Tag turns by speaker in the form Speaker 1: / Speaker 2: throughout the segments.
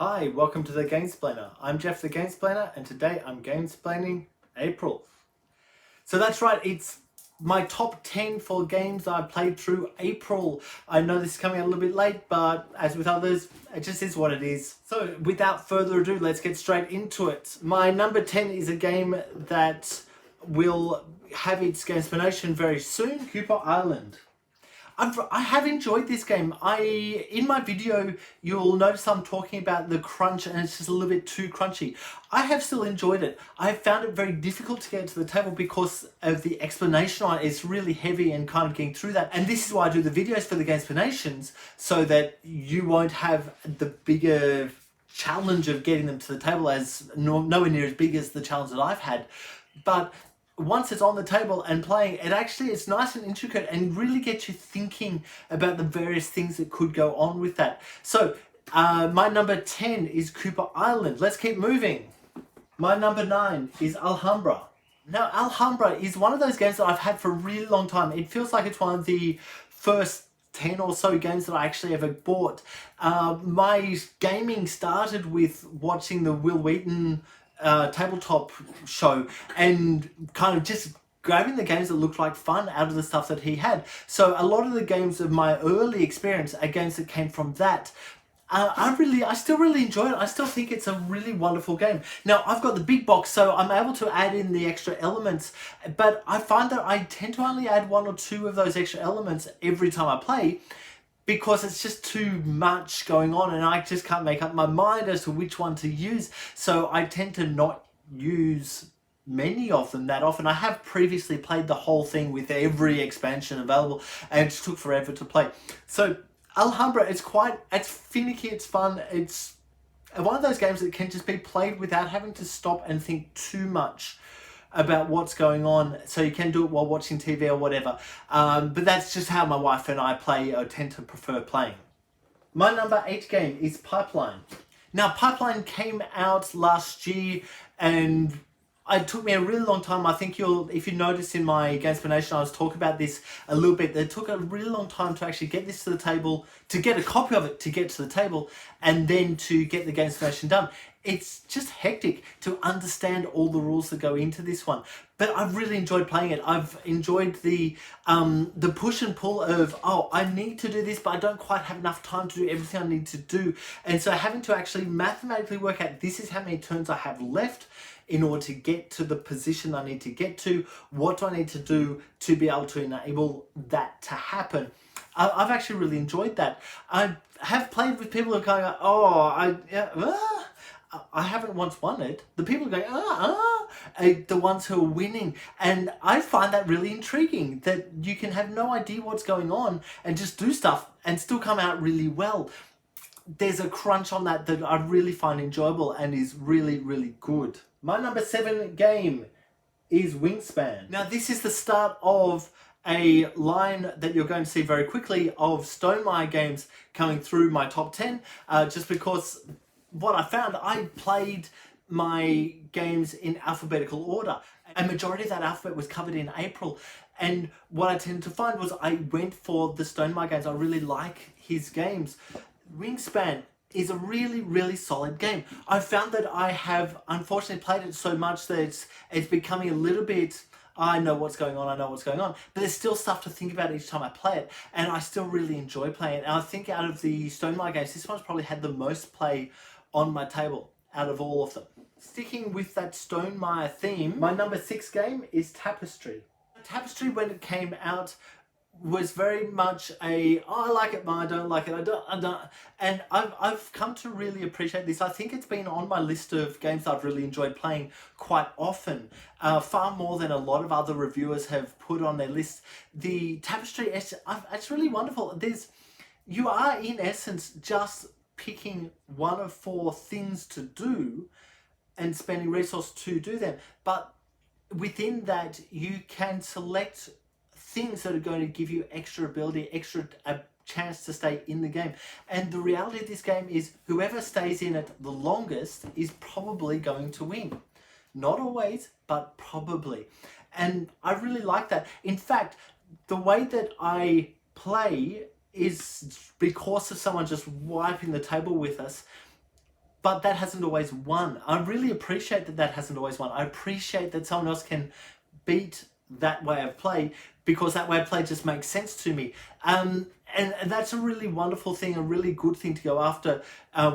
Speaker 1: Hi, welcome to the Gamesplainer. I'm Jeff the Gamesplainer and today I'm Gamesplaining April. So that's right, it's my top 10 for games I've played through April. I know this is coming out a little bit late, but as with others, it just is what it is. So without further ado, let's get straight into it. My number 10 is a game that will have its Gamesplanation very soon, Cooper Island. I have enjoyed this game. In my video, you'll notice I'm talking about the crunch and it's just a little bit too crunchy. I have still enjoyed it. I have found it very difficult to get to the table because of the explanation on it. It's really heavy and kind of getting through that. And this is why I do the videos for the game explanations, so that you won't have the bigger challenge of getting them to the table as nowhere near as big as the challenge that I've had. But once it's on the table and playing, it's nice and intricate and really gets you thinking about the various things that could go on with that. So my number 10 is Cooper Island. Let's keep moving. My number 9 is Alhambra. Now Alhambra is one of those games that I've had for a really long time. It feels like it's one of the first 10 or so games that I actually ever bought. My gaming started with watching the Will Wheaton tabletop show and kind of just grabbing the games that looked like fun out of the stuff that he had. So a lot of the games of my early experience are games that came from that. I still really enjoy it. I still think it's a really wonderful game. Now, I've got the big box, so I'm able to add in the extra elements, but I find that I tend to only add 1 or 2 of those extra elements every time I play, because it's just too much going on and I just can't make up my mind as to which one to use. So I tend to not use many of them that often. I have previously played the whole thing with every expansion available and it just took forever to play. So Alhambra, it's finicky, it's fun, it's one of those games that can just be played without having to stop and think too much about what's going on, so you can do it while watching TV or whatever. But that's just how my wife and I play, or tend to prefer playing. My number 8 game is Pipeline. Now Pipeline came out last year and it took me a really long time. I think if you notice in my Gamesplanation, I was talking about this a little bit. It took a really long time to actually get this to the table, to get a copy of it, to get to the table, and then to get the Gamesplanation done. It's just hectic to understand all the rules that go into this one. But I've really enjoyed playing it. I've enjoyed the push and pull of, oh, I need to do this, but I don't quite have enough time to do everything I need to do. And so having to actually mathematically work out, this is how many turns I have left in order to get to the position I need to get to. What do I need to do to be able to enable that to happen? I've actually really enjoyed that. I have played with people who are going, oh, I haven't once won it. The people are going, the ones who are winning. And I find that really intriguing, that you can have no idea what's going on and just do stuff and still come out really well. There's a crunch on that I really find enjoyable and is really, really good. My number 7 game is Wingspan. Now this is the start of a line that you're going to see very quickly of Stonemaier games coming through my top 10, just because what I found, I played my games in alphabetical order. A majority of that alphabet was covered in April. And what I tended to find was I went for the Stonemaier games. I really like his games. Wingspan is a really, really solid game. I found that I have unfortunately played it so much that it's becoming a little bit, I know what's going on, but there's still stuff to think about each time I play it, and I still really enjoy playing it. And I think out of the Stonemaier games, this one's probably had the most play on my table out of all of them. Sticking with that Stonemaier theme, my number 6 game is Tapestry. Tapestry, when it came out, was very much I like it, but I don't like it, I don't. And I've come to really appreciate this. I think it's been on my list of games I've really enjoyed playing quite often, far more than a lot of other reviewers have put on their list. The Tapestry, it's really wonderful. You are in essence just picking 1 of 4 things to do and spending resources to do them, but within that you can select things that are going to give you extra ability, a chance to stay in the game. And the reality of this game is whoever stays in it the longest is probably going to win. Not always, but probably. And I really like that. In fact, the way that I play is because of someone just wiping the table with us. but that hasn't always won. I really appreciate that that hasn't always won. I appreciate that someone else can beat that way of play, because that way of play just makes sense to me. And that's a really wonderful thing, a really good thing to go after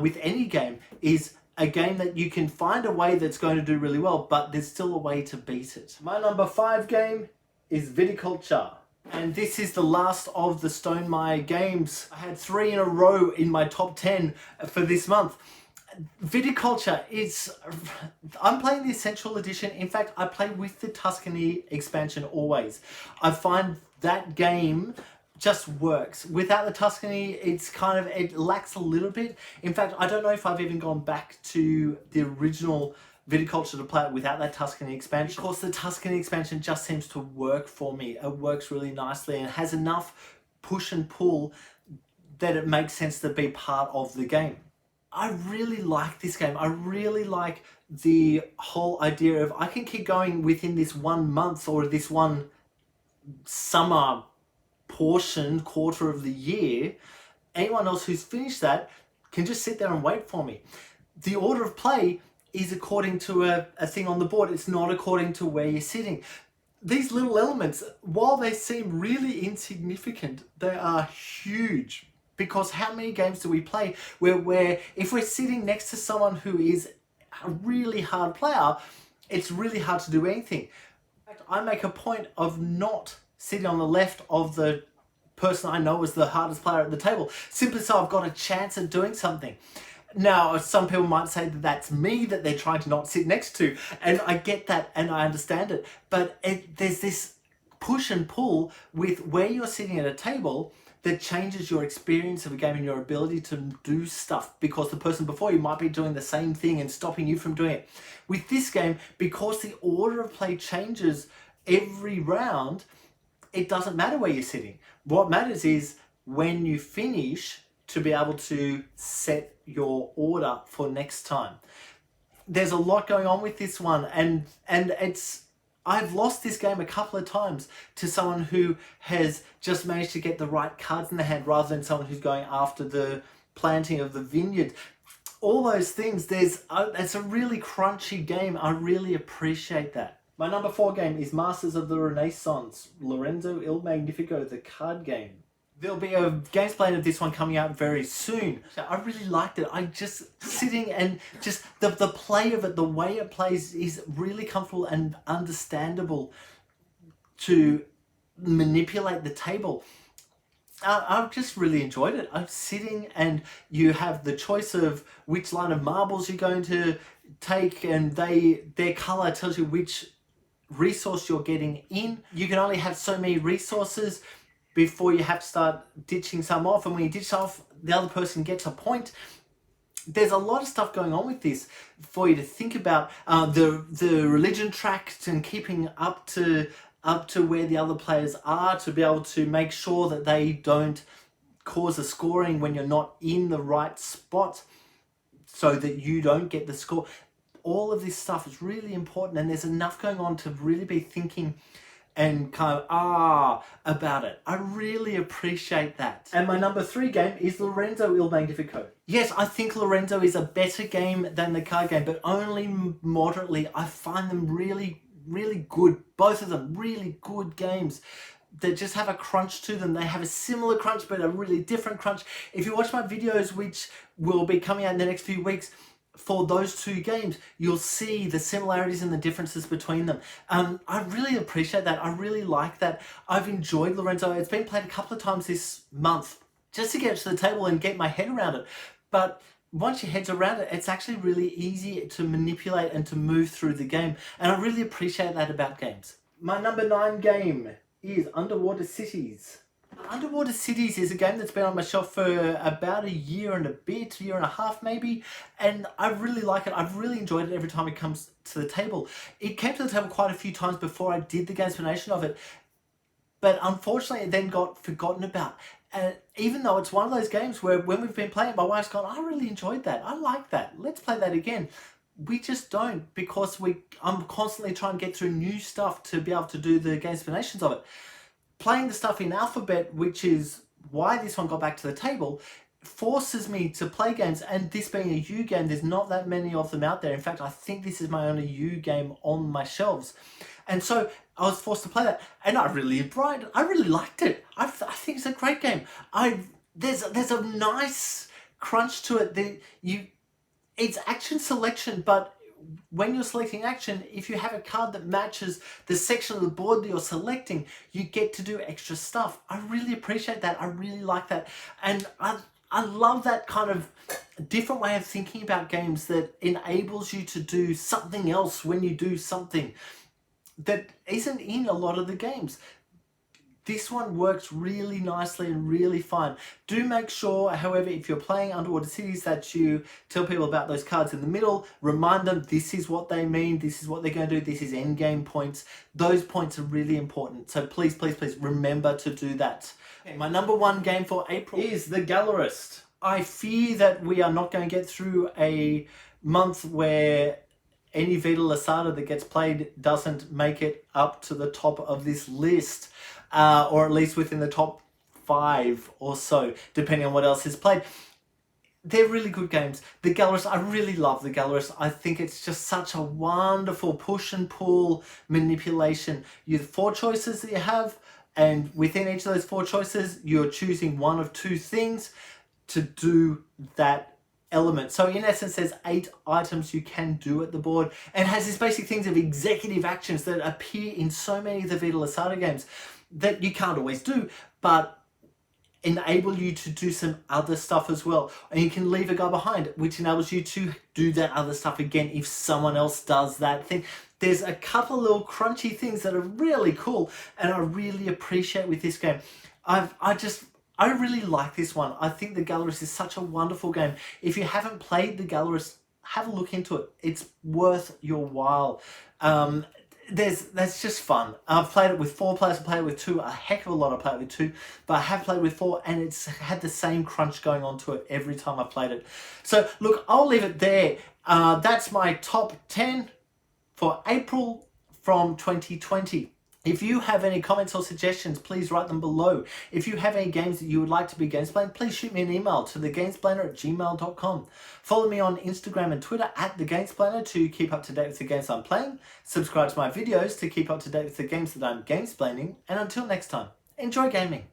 Speaker 1: with any game, is a game that you can find a way that's going to do really well, but there's still a way to beat it. My number 5 game is Viticulture. And this is the last of the Stone Meyer games. I had 3 in a row in my top 10 for this month. Viticulture is... I'm playing the Essential Edition. In fact, I play with the Tuscany expansion always. I find that game just works. Without the Tuscany, it's kind of... it lacks a little bit. In fact, I don't know if I've even gone back to the original Viticulture to play it without that Tuscany expansion. Of course, the Tuscany expansion just seems to work for me. It works really nicely and has enough push and pull that it makes sense to be part of the game. I really like this game. I really like the whole idea of I can keep going within this 1 month or this one summer quarter of the year. Anyone else who's finished that can just sit there and wait for me. The order of play is according to a thing on the board. It's not according to where you're sitting. These little elements, while they seem really insignificant, they are huge. Because how many games do we play where if we're sitting next to someone who is a really hard player, it's really hard to do anything. In fact, I make a point of not sitting on the left of the person I know is the hardest player at the table, simply so I've got a chance at doing something. Now, some people might say that that's me that they're trying to not sit next to, and I get that and I understand it, but there's this push and pull with where you're sitting at a table that changes your experience of a game and your ability to do stuff, because the person before you might be doing the same thing and stopping you from doing it. With this game, because the order of play changes every round, it doesn't matter where you're sitting. What matters is when you finish to be able to set your order for next time. There's a lot going on with this one, and I've lost this game a couple of times to someone who has just managed to get the right cards in the hand rather than someone who's going after the planting of the vineyard. All those things, it's a really crunchy game. I really appreciate that. My number 4 game is Masters of the Renaissance, Lorenzo Il Magnifico, the card game. There'll be a Gamesplainer of this one coming out very soon. I really liked it. I just sitting and just the play of it, the way it plays is really comfortable and understandable to manipulate the table. I've just really enjoyed it. I'm sitting and you have the choice of which line of marbles you're going to take, and their color tells you which resource you're getting in. You can only have so many resources before you have to start ditching some off, and when you ditch off, the other person gets a point. There's a lot of stuff going on with this for you to think about. The religion tract and keeping up to where the other players are to be able to make sure that they don't cause a scoring when you're not in the right spot so that you don't get the score. All of this stuff is really important, and there's enough going on to really be thinking and kind of about it. I really appreciate that. And my number 3 game is Lorenzo Il Magnifico. Yes, I think Lorenzo is a better game than the card game, but only moderately. I find them really, really good. Both of them really good games that just have a crunch to them. They have a similar crunch, but a really different crunch. If you watch my videos, which will be coming out in the next few weeks, for those 2 games, you'll see the similarities and the differences between them. I really appreciate that. I really like that. I've enjoyed Lorenzo. It's been played a couple of times this month just to get to the table and get my head around it. But once your head's around it, it's actually really easy to manipulate and to move through the game. And I really appreciate that about games. My number 9 game is Underwater Cities. Underwater Cities is a game that's been on my shelf for about a year and a half maybe, and I really like it. I've really enjoyed it every time it comes to the table. It came to the table quite a few times before I did the gamespanation of it, but unfortunately it then got forgotten about. And even though it's one of those games where when we've been playing, my wife's gone, I really enjoyed that. I like that. Let's play that again. We just don't, because I'm constantly trying to get through new stuff to be able to do the gamesplanations of it. Playing the stuff in alphabet, which is why this one got back to the table, forces me to play games, and this being a U game, there's not that many of them out there. In fact, I think this is my only U game on my shelves. And so I was forced to play that, and I really liked it. I think it's a great game. There's a nice crunch to it. It's action selection, but when you're selecting action, if you have a card that matches the section of the board that you're selecting, you get to do extra stuff. I really appreciate that. I really like that. And I love that kind of different way of thinking about games that enables you to do something else when you do something that isn't in a lot of the games. This one works really nicely and really fine. Do make sure, however, if you're playing Underwater Cities, that you tell people about those cards in the middle. Remind them this is what they mean, this is what they're going to do, this is endgame points. Those points are really important. So please, please, please remember to do that. Okay, my number one game for April is the Gallerist. I fear that we are not going to get through a month where any Vita Lasada that gets played doesn't make it up to the top of this list. Or at least within the top 5 or so, depending on what else is played. They're really good games. The Gallerist, I really love the Gallerist. I think it's just such a wonderful push and pull manipulation. You have 4 choices that you have, and within each of those 4 choices, you're choosing one of 2 things to do that element. So in essence, there's 8 items you can do at the board, and has these basic things of executive actions that appear in so many of the Vita Lasada games that you can't always do, but enable you to do some other stuff as well. And you can leave a guy behind, which enables you to do that other stuff again if someone else does that thing. There's a couple little crunchy things that are really cool, and I really appreciate with this game. I really like this one. I think the Gallerist is such a wonderful game. If you haven't played the Gallerist, have a look into it. It's worth your while. That's just fun. I've played it with 4 players, I've played it with 2, a heck of a lot I've played it with 2, but I have played it with 4, and it's had the same crunch going on to it every time I've played it. So look, I'll leave it there. That's my top 10 for April from 2020. If you have any comments or suggestions, please write them below. If you have any games that you would like to be gamesplained, please shoot me an email to thegamesplainer@gmail.com. Follow me on Instagram and Twitter @thegamesplainer to keep up to date with the games I'm playing. Subscribe to my videos to keep up to date with the games that I'm gamesplaining. And until next time, enjoy gaming.